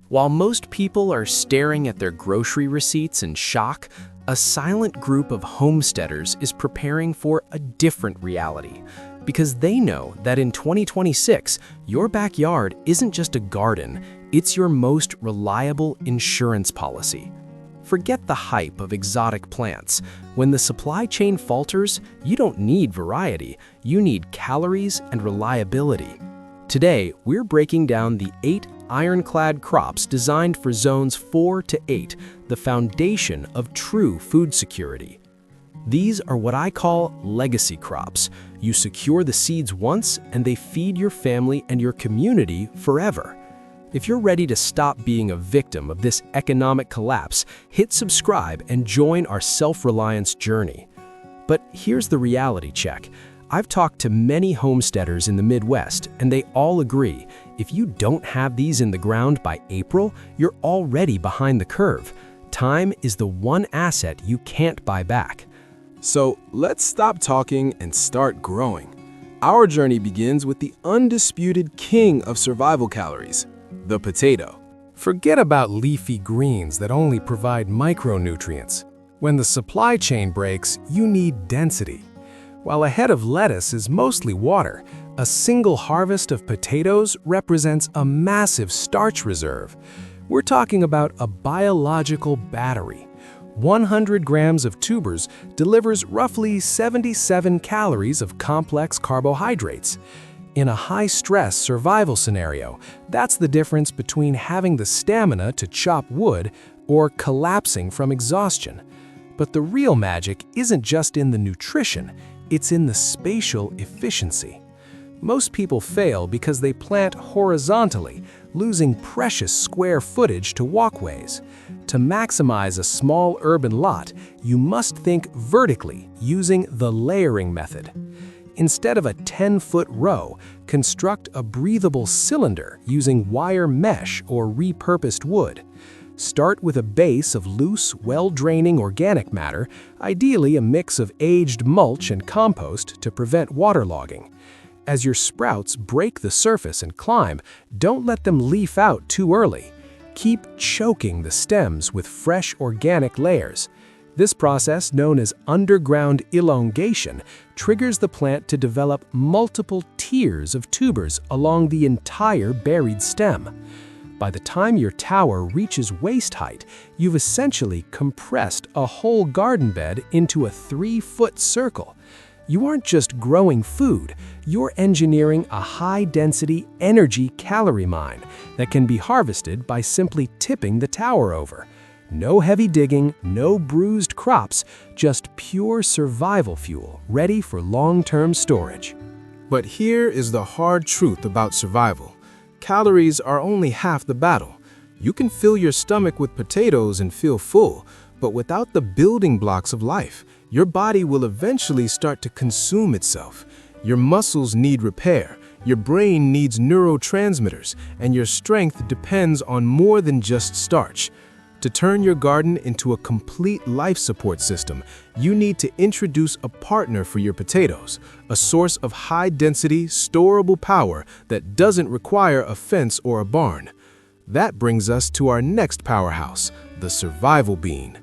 While most people are staring at their grocery receipts in shock, a silent group of homesteaders is preparing for a different reality. Because they know that in 2026, your backyard isn't just a garden, it's your most reliable insurance policy. Forget the hype of exotic plants. When the supply chain falters, you don't need variety, you need calories and reliability. Today, we're breaking down the 8 ironclad crops designed for zones 4 to 8, the foundation of true food security. These are what I call legacy crops. You secure the seeds once, and they feed your family and your community forever. If you're ready to stop being a victim of this economic collapse, hit subscribe and join our self-reliance journey. But here's the reality check. I've talked to many homesteaders in the Midwest, and they all agree, if you don't have these in the ground by April, you're already behind the curve. Time is the one asset you can't buy back. So let's stop talking and start growing. Our journey begins with the undisputed king of survival calories, the potato. Forget about leafy greens that only provide micronutrients. When the supply chain breaks, you need density. While a head of lettuce is mostly water, a single harvest of potatoes represents a massive starch reserve. We're talking about a biological battery. 100 grams of tubers delivers roughly 77 calories of complex carbohydrates. In a high-stress survival scenario, that's the difference between having the stamina to chop wood or collapsing from exhaustion. But the real magic isn't just in the nutrition, it's in the spatial efficiency. Most people fail because they plant horizontally, losing precious square footage to walkways. To maximize a small urban lot, you must think vertically, using the layering method. Instead of a 10-foot row, construct a breathable cylinder using wire mesh or repurposed wood. Start with a base of loose, well-draining organic matter, ideally a mix of aged mulch and compost to prevent waterlogging. As your sprouts break the surface and climb, don't let them leaf out too early. Keep choking the stems with fresh organic layers. This process, known as underground elongation, triggers the plant to develop multiple tiers of tubers along the entire buried stem. By the time your tower reaches waist height, you've essentially compressed a whole garden bed into a 3-foot circle. You aren't just growing food, you're engineering a high-density energy calorie mine that can be harvested by simply tipping the tower over. No heavy digging, no bruised crops, just pure survival fuel ready for long-term storage. But here is the hard truth about survival. Calories are only half the battle. You can fill your stomach with potatoes and feel full, but without the building blocks of life, your body will eventually start to consume itself. Your muscles need repair, your brain needs neurotransmitters, and your strength depends on more than just starch. To turn your garden into a complete life support system, you need to introduce a partner for your potatoes, a source of high-density, storable power that doesn't require a fence or a barn. That brings us to our next powerhouse, the survival bean.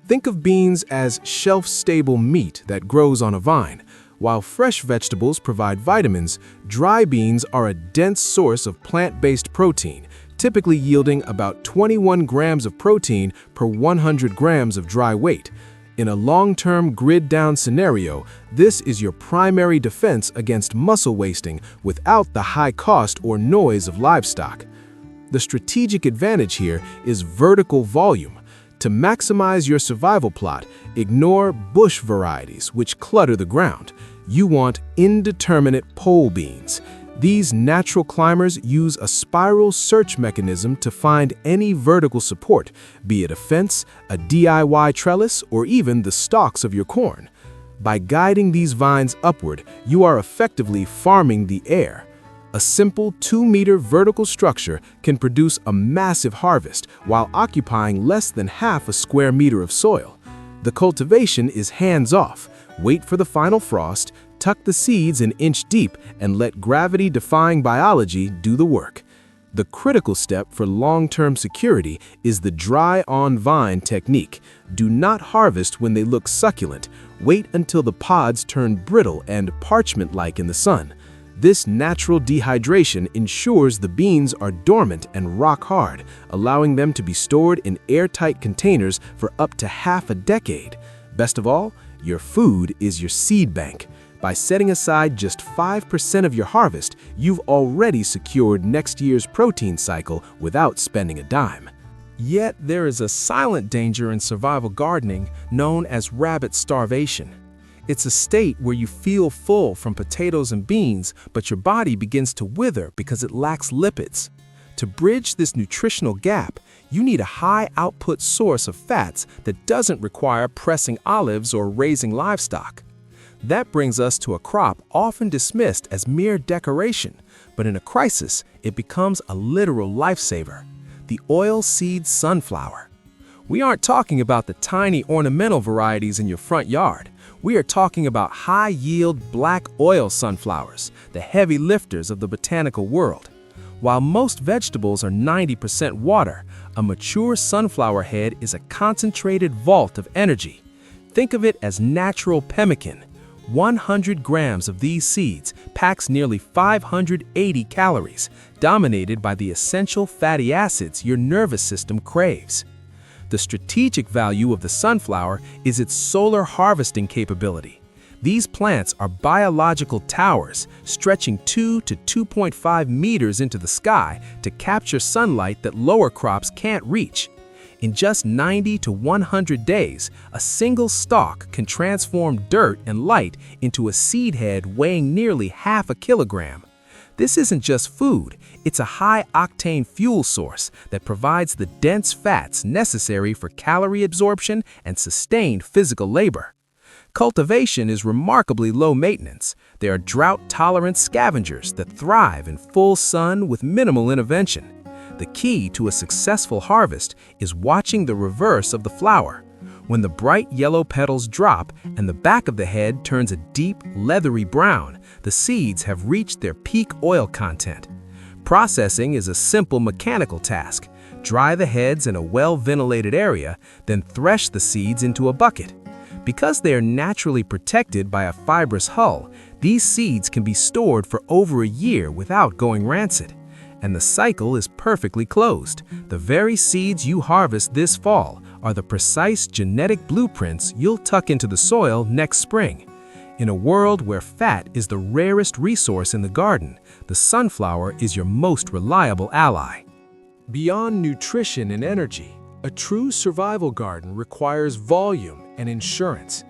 Think of beans as shelf-stable meat that grows on a vine. While fresh vegetables provide vitamins, dry beans are a dense source of plant-based protein, typically yielding about 21 grams of protein per 100 grams of dry weight. In a long-term grid-down scenario, this is your primary defense against muscle wasting without the high cost or noise of livestock. The strategic advantage here is vertical volume. To maximize your survival plot, ignore bush varieties which clutter the ground. You want indeterminate pole beans. These natural climbers use a spiral search mechanism to find any vertical support, be it a fence, a DIY trellis, or even the stalks of your corn. By guiding these vines upward, you are effectively farming the air. A simple 2-meter vertical structure can produce a massive harvest while occupying less than half a square meter of soil. The cultivation is hands-off. Wait for the final frost, tuck the seeds an inch deep, and let gravity-defying biology do the work. The critical step for long-term security is the dry-on-vine technique. Do not harvest when they look succulent. Wait until the pods turn brittle and parchment-like in the sun. This natural dehydration ensures the beans are dormant and rock-hard, allowing them to be stored in airtight containers for up to half a decade. Best of all, your food is your seed bank. By setting aside just 5% of your harvest, you've already secured next year's protein cycle without spending a dime. Yet there is a silent danger in survival gardening known as rabbit starvation. It's a state where you feel full from potatoes and beans, but your body begins to wither because it lacks lipids. To bridge this nutritional gap, you need a high-output source of fats that doesn't require pressing olives or raising livestock. That brings us to a crop often dismissed as mere decoration, but in a crisis, it becomes a literal lifesaver: the oilseed sunflower. We aren't talking about the tiny ornamental varieties in your front yard. We are talking about high-yield black oil sunflowers, the heavy lifters of the botanical world. While most vegetables are 90% water, a mature sunflower head is a concentrated vault of energy. Think of it as natural pemmican. 100 grams of these seeds packs nearly 580 calories, dominated by the essential fatty acids your nervous system craves. The strategic value of the sunflower is its solar harvesting capability. These plants are biological towers stretching 2 to 2.5 meters into the sky to capture sunlight that lower crops can't reach. In just 90 to 100 days, a single stalk can transform dirt and light into a seed head weighing nearly half a kilogram. This isn't just food, it's a high-octane fuel source that provides the dense fats necessary for calorie absorption and sustained physical labor. Cultivation is remarkably low maintenance. They are drought-tolerant scavengers that thrive in full sun with minimal intervention. The key to a successful harvest is watching the reverse of the flower. When the bright yellow petals drop and the back of the head turns a deep, leathery brown, the seeds have reached their peak oil content. Processing is a simple mechanical task. Dry the heads in a well-ventilated area, then thresh the seeds into a bucket. Because they are naturally protected by a fibrous hull, these seeds can be stored for over a year without going rancid. And the cycle is perfectly closed. The very seeds you harvest this fall are the precise genetic blueprints you'll tuck into the soil next spring. In a world where fat is the rarest resource in the garden, the sunflower is your most reliable ally. Beyond nutrition and energy, a true survival garden requires volume and insurance.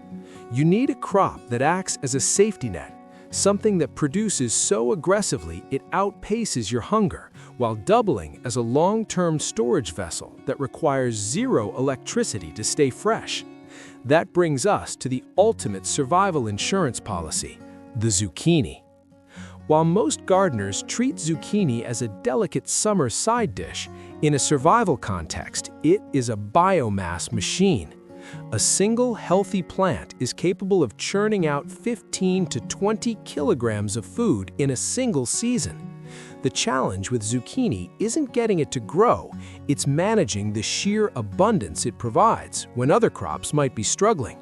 You need a crop that acts as a safety net, something that produces so aggressively it outpaces your hunger, while doubling as a long-term storage vessel that requires zero electricity to stay fresh. That brings us to the ultimate survival insurance policy, the zucchini. While most gardeners treat zucchini as a delicate summer side dish, in a survival context, it is a biomass machine. A single healthy plant is capable of churning out 15 to 20 kilograms of food in a single season. The challenge with zucchini isn't getting it to grow, it's managing the sheer abundance it provides when other crops might be struggling.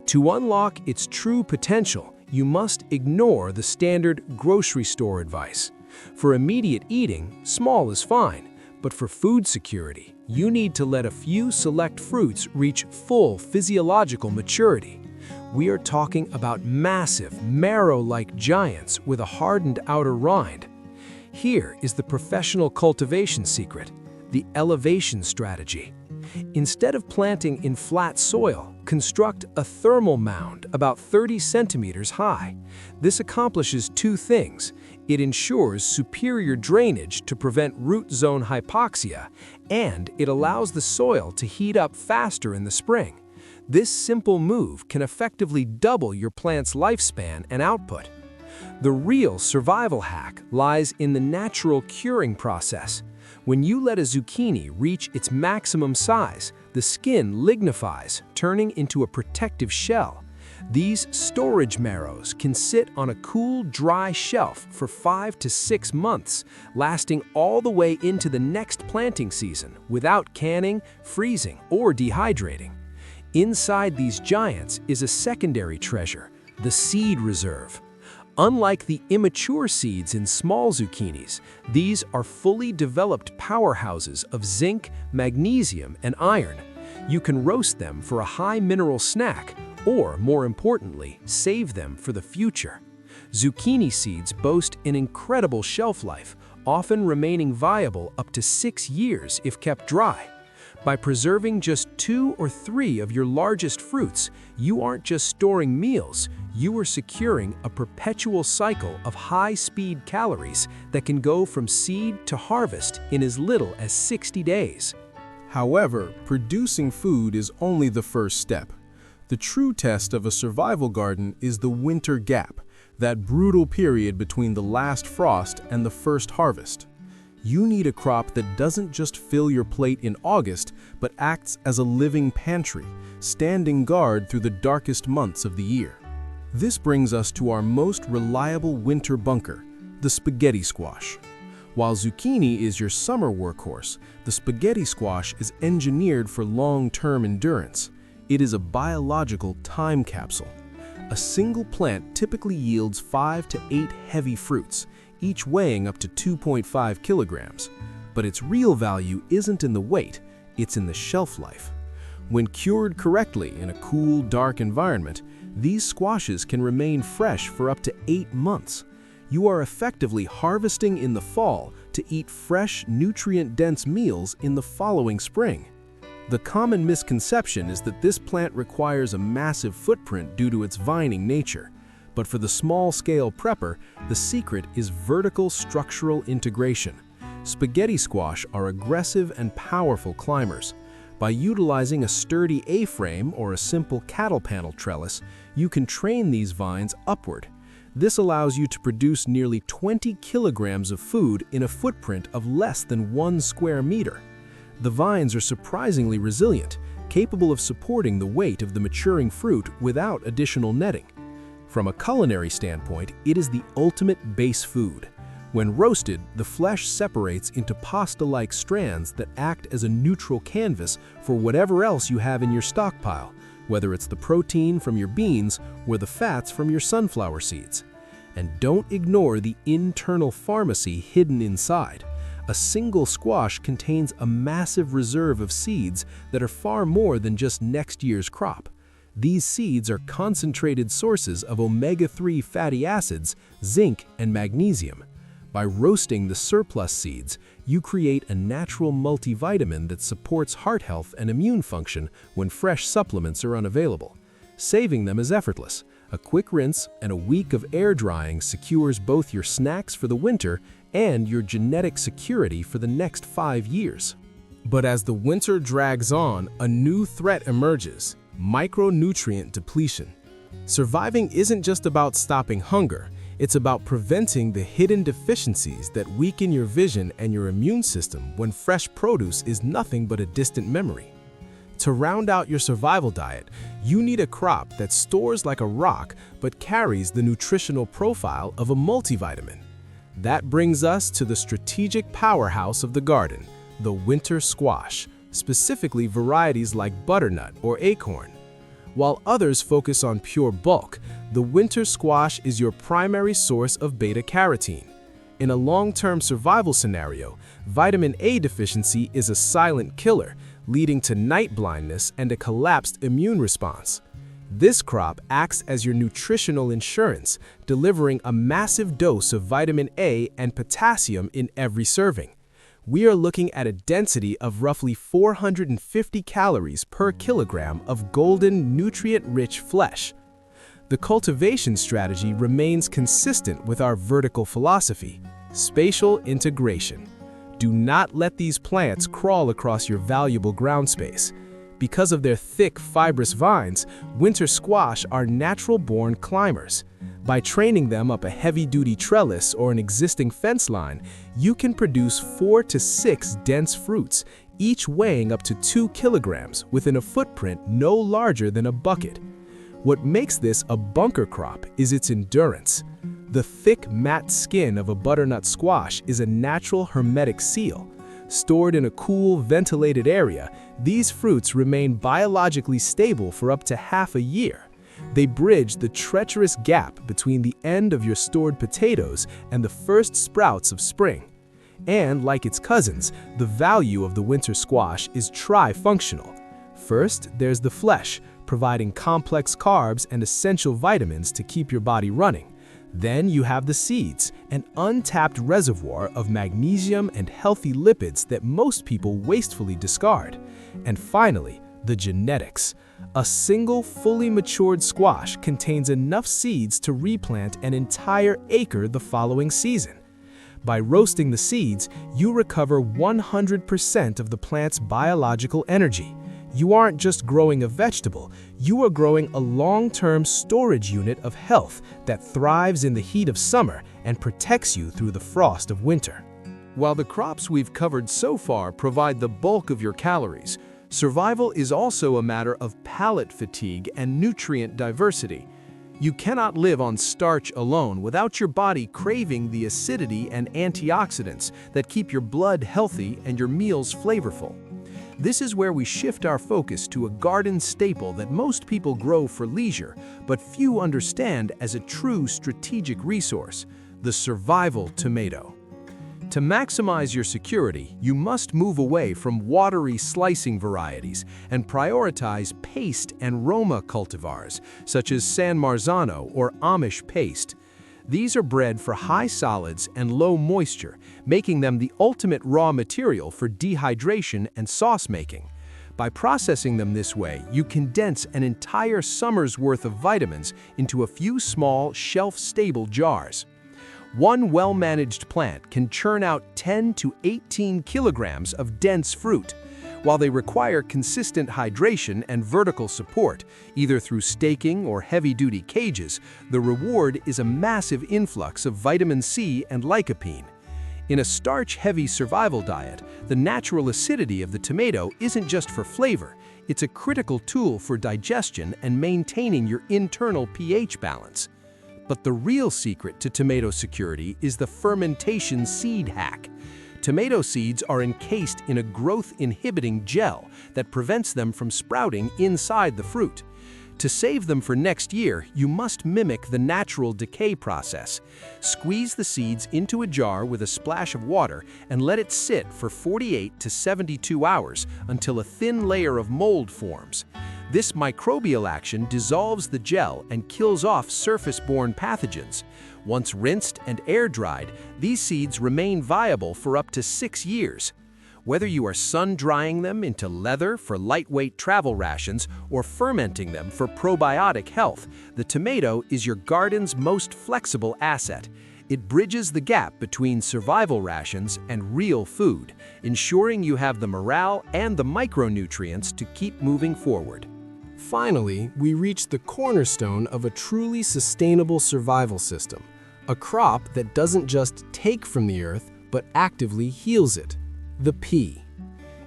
To unlock its true potential, you must ignore the standard grocery store advice. For immediate eating, small is fine, but for food security, you need to let a few select fruits reach full physiological maturity. We are talking about massive, marrow-like giants with a hardened outer rind. Here is the professional cultivation secret, the elevation strategy. Instead of planting in flat soil, construct a thermal mound about 30 centimeters high. This accomplishes two things. It ensures superior drainage to prevent root zone hypoxia, and it allows the soil to heat up faster in the spring. This simple move can effectively double your plant's lifespan and output. The real survival hack lies in the natural curing process. When you let a zucchini reach its maximum size, the skin lignifies, turning into a protective shell. These storage marrows can sit on a cool, dry shelf for 5 to 6 months, lasting all the way into the next planting season without canning, freezing, or dehydrating. Inside these giants is a secondary treasure, the seed reserve. Unlike the immature seeds in small zucchinis, these are fully developed powerhouses of zinc, magnesium, and iron. You can roast them for a high-mineral snack, or, more importantly, save them for the future. Zucchini seeds boast an incredible shelf life, often remaining viable up to 6 years if kept dry. By preserving just 2 or 3 of your largest fruits, you aren't just storing meals, you are securing a perpetual cycle of high-speed calories that can go from seed to harvest in as little as 60 days. However, producing food is only the first step. The true test of a survival garden is the winter gap, that brutal period between the last frost and the first harvest. You need a crop that doesn't just fill your plate in August, but acts as a living pantry, standing guard through the darkest months of the year. This brings us to our most reliable winter bunker, the spaghetti squash. While zucchini is your summer workhorse, the spaghetti squash is engineered for long-term endurance. It is a biological time capsule. A single plant typically yields 5 to 8 heavy fruits, each weighing up to 2.5 kilograms. But its real value isn't in the weight, it's in the shelf life. When cured correctly in a cool, dark environment, these squashes can remain fresh for up to 8 months. You are effectively harvesting in the fall to eat fresh, nutrient-dense meals in the following spring. The common misconception is that this plant requires a massive footprint due to its vining nature. But for the small-scale prepper, the secret is vertical structural integration. Spaghetti squash are aggressive and powerful climbers. By utilizing a sturdy A-frame or a simple cattle panel trellis, you can train these vines upward. This allows you to produce nearly 20 kilograms of food in a footprint of less than 1 square meter. The vines are surprisingly resilient, capable of supporting the weight of the maturing fruit without additional netting. From a culinary standpoint, it is the ultimate base food. When roasted, the flesh separates into pasta-like strands that act as a neutral canvas for whatever else you have in your stockpile, whether it's the protein from your beans or the fats from your sunflower seeds. And don't ignore the internal pharmacy hidden inside. A single squash contains a massive reserve of seeds that are far more than just next year's crop. These seeds are concentrated sources of omega-3 fatty acids, zinc, and magnesium. By roasting the surplus seeds, you create a natural multivitamin that supports heart health and immune function when fresh supplements are unavailable. Saving them is effortless. A quick rinse and a week of air drying secures both your snacks for the winter and your genetic security for the next 5 years. But as the winter drags on, a new threat emerges: micronutrient depletion. Surviving isn't just about stopping hunger, it's about preventing the hidden deficiencies that weaken your vision and your immune system when fresh produce is nothing but a distant memory. To round out your survival diet, you need a crop that stores like a rock but carries the nutritional profile of a multivitamin. That brings us to the strategic powerhouse of the garden, the winter squash, specifically varieties like butternut or acorn. While others focus on pure bulk, the winter squash is your primary source of beta-carotene. In a long-term survival scenario, vitamin A deficiency is a silent killer, leading to night blindness and a collapsed immune response. This crop acts as your nutritional insurance, delivering a massive dose of vitamin A and potassium in every serving. We are looking at a density of roughly 450 calories per kilogram of golden, nutrient-rich flesh. The cultivation strategy remains consistent with our vertical philosophy: spatial integration. Do not let these plants crawl across your valuable ground space. Because of their thick, fibrous vines, winter squash are natural-born climbers. By training them up a heavy-duty trellis or an existing fence line, you can produce 4 to 6 dense fruits, each weighing up to 2 kilograms within a footprint no larger than a bucket. What makes this a bunker crop is its endurance. The thick, matte skin of a butternut squash is a natural hermetic seal. Stored in a cool, ventilated area, these fruits remain biologically stable for up to half a year. They bridge the treacherous gap between the end of your stored potatoes and the first sprouts of spring. And like its cousins, the value of the winter squash is trifunctional. First, there's the flesh, providing complex carbs and essential vitamins to keep your body running. Then you have the seeds, an untapped reservoir of magnesium and healthy lipids that most people wastefully discard. And finally, the genetics. A single fully matured squash contains enough seeds to replant an entire acre the following season. By roasting the seeds, you recover 100% of the plant's biological energy. You aren't just growing a vegetable, you are growing a long-term storage unit of health that thrives in the heat of summer and protects you through the frost of winter. While the crops we've covered so far provide the bulk of your calories, survival is also a matter of palate fatigue and nutrient diversity. You cannot live on starch alone without your body craving the acidity and antioxidants that keep your blood healthy and your meals flavorful. This is where we shift our focus to a garden staple that most people grow for leisure, but few understand as a true strategic resource: the survival tomato. To maximize your security, you must move away from watery slicing varieties and prioritize paste and Roma cultivars, such as San Marzano or Amish paste. These are bred for high solids and low moisture, making them the ultimate raw material for dehydration and sauce making. By processing them this way, you condense an entire summer's worth of vitamins into a few small, shelf-stable jars. One well-managed plant can churn out 10 to 18 kilograms of dense fruit. While they require consistent hydration and vertical support, either through staking or heavy-duty cages, the reward is a massive influx of vitamin C and lycopene. In a starch-heavy survival diet, the natural acidity of the tomato isn't just for flavor, it's a critical tool for digestion and maintaining your internal pH balance. But the real secret to tomato security is the fermentation seed hack. Tomato seeds are encased in a growth-inhibiting gel that prevents them from sprouting inside the fruit. To save them for next year, you must mimic the natural decay process. Squeeze the seeds into a jar with a splash of water and let it sit for 48 to 72 hours until a thin layer of mold forms. This microbial action dissolves the gel and kills off surface-borne pathogens. Once rinsed and air-dried, these seeds remain viable for up to 6 years. Whether you are sun-drying them into leather for lightweight travel rations or fermenting them for probiotic health, the tomato is your garden's most flexible asset. It bridges the gap between survival rations and real food, ensuring you have the morale and the micronutrients to keep moving forward. Finally, we reach the cornerstone of a truly sustainable survival system, a crop that doesn't just take from the earth, but actively heals it: the pea.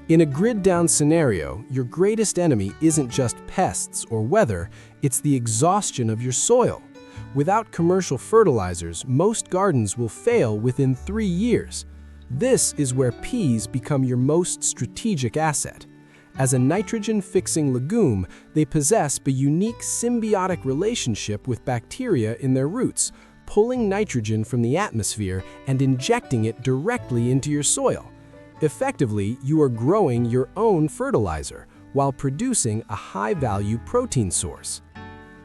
In a grid-down scenario, your greatest enemy isn't just pests or weather, it's the exhaustion of your soil. Without commercial fertilizers, most gardens will fail within 3 years. This is where peas become your most strategic asset. As a nitrogen-fixing legume, they possess a unique symbiotic relationship with bacteria in their roots, pulling nitrogen from the atmosphere and injecting it directly into your soil. Effectively, you are growing your own fertilizer while producing a high-value protein source.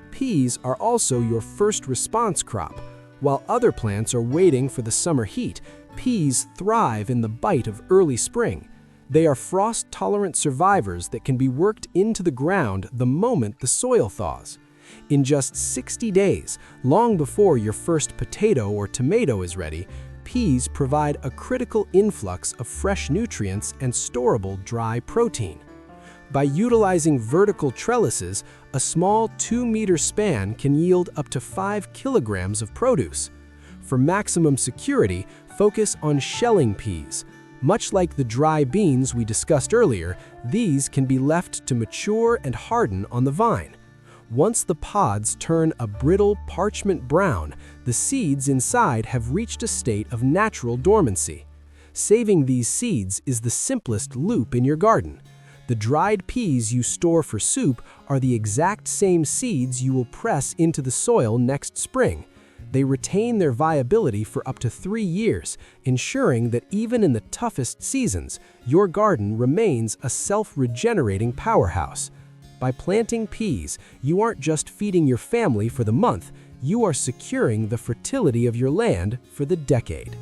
Peas are also your first response crop. While other plants are waiting for the summer heat, peas thrive in the bite of early spring. They are frost-tolerant survivors that can be worked into the ground the moment the soil thaws. In just 60 days, long before your first potato or tomato is ready, peas provide a critical influx of fresh nutrients and storable dry protein. By utilizing vertical trellises, a small 2-meter span can yield up to 5 kilograms of produce. For maximum security, focus on shelling peas. Much like the dry beans we discussed earlier, these can be left to mature and harden on the vine. Once the pods turn a brittle parchment brown, the seeds inside have reached a state of natural dormancy. Saving these seeds is the simplest loop in your garden. The dried peas you store for soup are the exact same seeds you will press into the soil next spring. They retain their viability for up to 3 years, ensuring that even in the toughest seasons, your garden remains a self-regenerating powerhouse. By planting peas, you aren't just feeding your family for the month, you are securing the fertility of your land for the decade.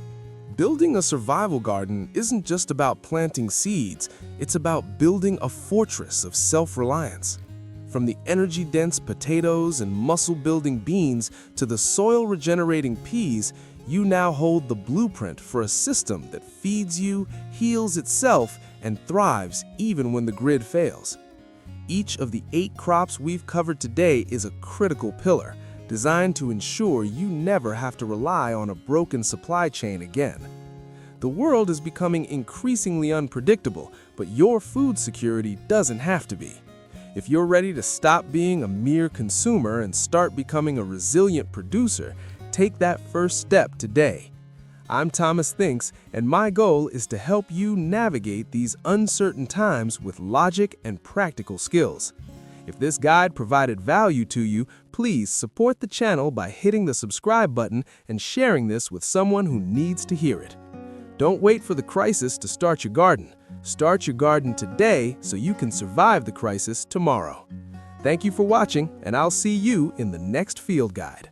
Building a survival garden isn't just about planting seeds, it's about building a fortress of self-reliance. From the energy-dense potatoes and muscle-building beans to the soil-regenerating peas, you now hold the blueprint for a system that feeds you, heals itself, and thrives even when the grid fails. Each of the 8 crops we've covered today is a critical pillar, designed to ensure you never have to rely on a broken supply chain again. The world is becoming increasingly unpredictable, but your food security doesn't have to be. If you're ready to stop being a mere consumer and start becoming a resilient producer, take that first step today. I'm Thomas Thinks, and my goal is to help you navigate these uncertain times with logic and practical skills. If this guide provided value to you, please support the channel by hitting the subscribe button and sharing this with someone who needs to hear it. Don't wait for the crisis to start your garden. Start your garden today so you can survive the crisis tomorrow. Thank you for watching, and I'll see you in the next field guide.